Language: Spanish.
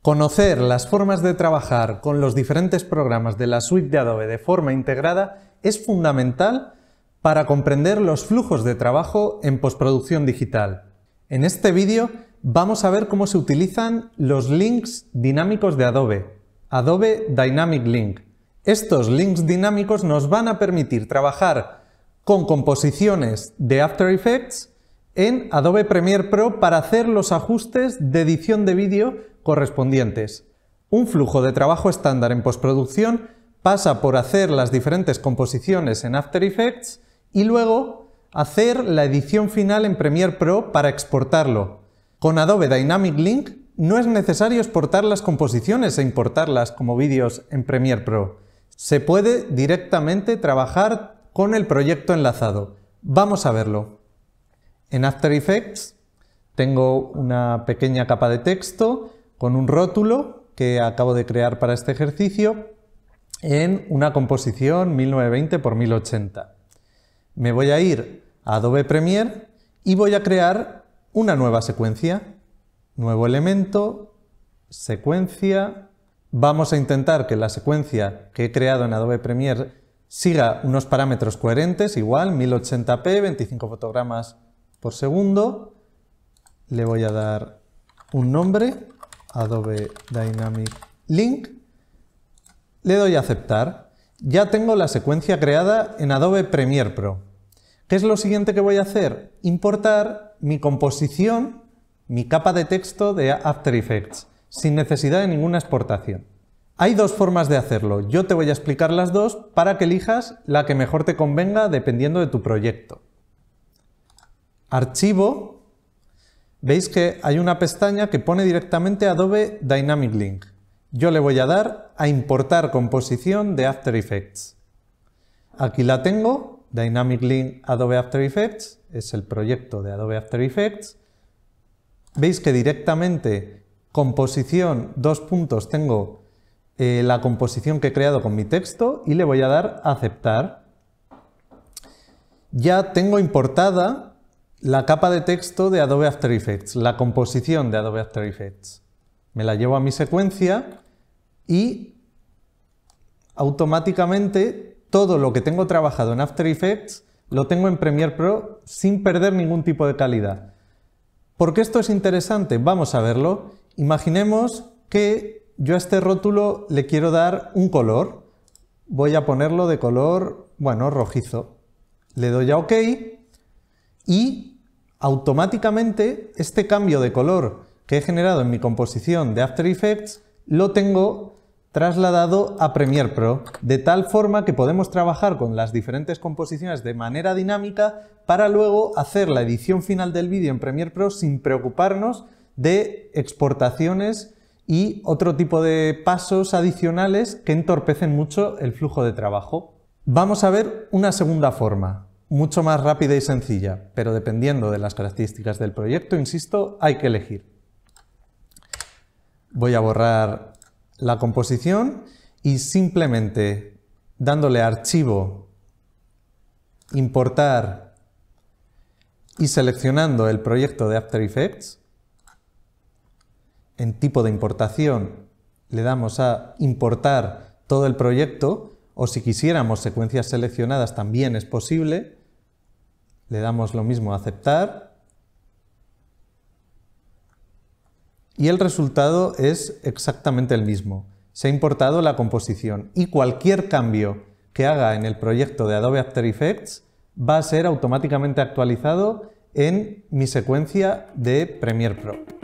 Conocer las formas de trabajar con los diferentes programas de la suite de Adobe de forma integrada es fundamental para comprender los flujos de trabajo en postproducción digital. En este vídeo vamos a ver cómo se utilizan los links dinámicos de Adobe, Adobe Dynamic Link. Estos links dinámicos nos van a permitir trabajar con composiciones de After Effects en Adobe Premiere Pro para hacer los ajustes de edición de vídeo correspondientes. Un flujo de trabajo estándar en postproducción pasa por hacer las diferentes composiciones en After Effects y luego hacer la edición final en Premiere Pro para exportarlo. Con Adobe Dynamic Link no es necesario exportar las composiciones e importarlas como vídeos en Premiere Pro. Se puede directamente trabajar con el proyecto enlazado. Vamos a verlo. En After Effects tengo una pequeña capa de texto con un rótulo que acabo de crear para este ejercicio en una composición 1920 x 1080. Me voy a ir a Adobe Premiere y voy a crear una nueva secuencia. Nuevo elemento, secuencia. Vamos a intentar que la secuencia que he creado en Adobe Premiere siga unos parámetros coherentes, igual 1080p, 25 fotogramas por segundo. Le voy a dar un nombre, Adobe Dynamic Link. Le doy a aceptar. Ya tengo la secuencia creada en Adobe Premiere Pro. ¿Qué es lo siguiente que voy a hacer? Importar mi composición, mi capa de texto de After Effects, sin necesidad de ninguna exportación. Hay dos formas de hacerlo. Yo te voy a explicar las dos para que elijas la que mejor te convenga dependiendo de tu proyecto. Archivo. Veis que hay una pestaña que pone directamente Adobe Dynamic Link. Yo le voy a dar a importar composición de After Effects. Aquí la tengo, Dynamic Link Adobe After Effects, es el proyecto de Adobe After Effects. Veis que directamente composición, dos puntos, tengo la composición que he creado con mi texto y le voy a dar a aceptar. Ya tengo importada la capa de texto de Adobe After Effects, la composición de Adobe After Effects. Me la llevo a mi secuencia y automáticamente todo lo que tengo trabajado en After Effects lo tengo en Premiere Pro sin perder ningún tipo de calidad. ¿Por qué esto es interesante? Vamos a verlo. Imaginemos que yo a este rótulo le quiero dar un color. Voy a ponerlo de color, bueno, rojizo. Le doy a OK. Y automáticamente este cambio de color que he generado en mi composición de After Effects lo tengo trasladado a Premiere Pro, de tal forma que podemos trabajar con las diferentes composiciones de manera dinámica para luego hacer la edición final del vídeo en Premiere Pro sin preocuparnos de exportaciones y otro tipo de pasos adicionales que entorpecen mucho el flujo de trabajo. Vamos a ver una segunda forma, mucho más rápida y sencilla, pero dependiendo de las características del proyecto, insisto, hay que elegir. Voy a borrar la composición y simplemente dándole a Archivo, Importar y seleccionando el proyecto de After Effects, en tipo de importación le damos a importar todo el proyecto, o si quisiéramos secuencias seleccionadas también es posible. Le damos lo mismo a aceptar y el resultado es exactamente el mismo. Se ha importado la composición y cualquier cambio que haga en el proyecto de Adobe After Effects va a ser automáticamente actualizado en mi secuencia de Premiere Pro.